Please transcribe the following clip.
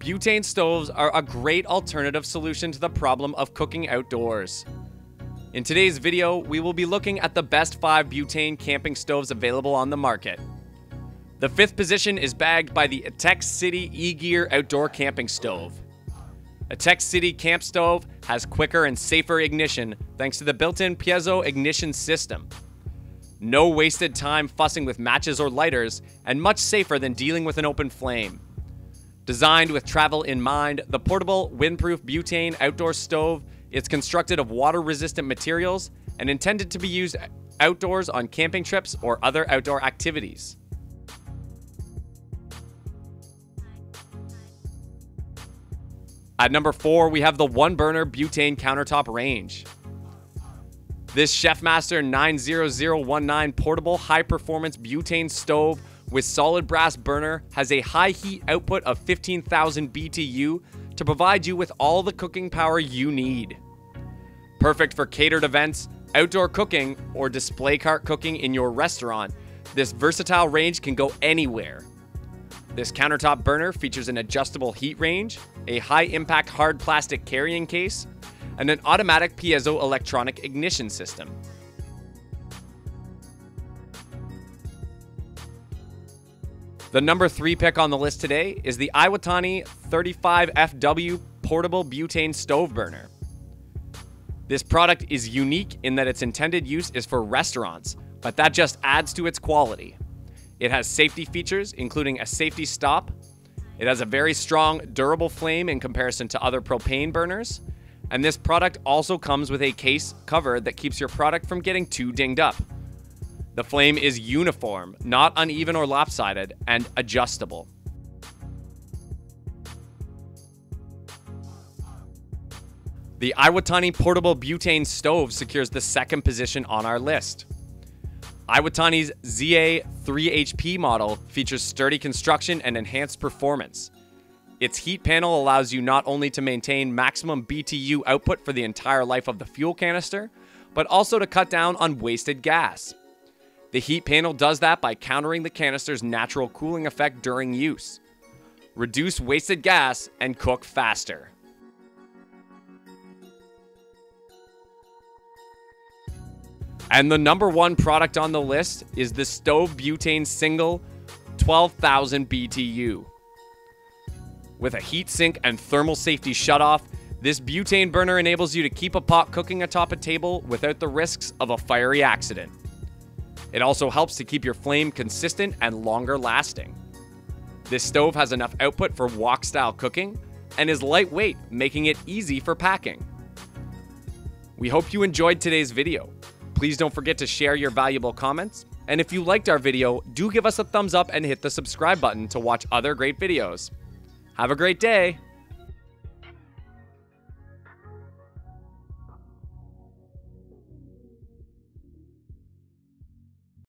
Butane stoves are a great alternative solution to the problem of cooking outdoors. In today's video, we will be looking at the best 5 butane camping stoves available on the market. The 5th position is bagged by the Tech City E-Gear Outdoor Camping Stove. A Tech City camp stove has quicker and safer ignition thanks to the built-in piezo ignition system. No wasted time fussing with matches or lighters, and much safer than dealing with an open flame. Designed with travel in mind, the portable, windproof butane outdoor stove is constructed of water-resistant materials and intended to be used outdoors on camping trips or other outdoor activities. At number 4, we have the one-burner butane countertop range. This Chefmaster 90019 portable high-performance butane stove with solid brass burner has a high heat output of 15,000 BTU to provide you with all the cooking power you need. Perfect for catered events, outdoor cooking, or display cart cooking in your restaurant, this versatile range can go anywhere. This countertop burner features an adjustable heat range, a high-impact hard plastic carrying case, and an automatic piezo-electronic ignition system. The number 3 pick on the list today is the Iwatani 35FW portable butane stove burner. This product is unique in that its intended use is for restaurants, but that just adds to its quality. It has safety features, including a safety stop. It has a very strong, durable flame in comparison to other propane burners. And this product also comes with a case cover that keeps your product from getting too dinged up. The flame is uniform, not uneven or lopsided, and adjustable. The Iwatani portable butane stove secures the 2nd position on our list. Iwatani's Z3HP model features sturdy construction and enhanced performance. Its heat panel allows you not only to maintain maximum BTU output for the entire life of the fuel canister, but also to cut down on wasted gas. The heat panel does that by countering the canister's natural cooling effect during use. Reduce wasted gas and cook faster. And the number 1 product on the list is the Stove Butane Single 12,000 BTU. With a heat sink and thermal safety shutoff, this butane burner enables you to keep a pot cooking atop a table without the risks of a fiery accident. It also helps to keep your flame consistent and longer lasting. This stove has enough output for wok-style cooking and is lightweight, making it easy for packing. We hope you enjoyed today's video. Please don't forget to share your valuable comments. And if you liked our video, do give us a thumbs up and hit the subscribe button to watch other great videos. Have a great day!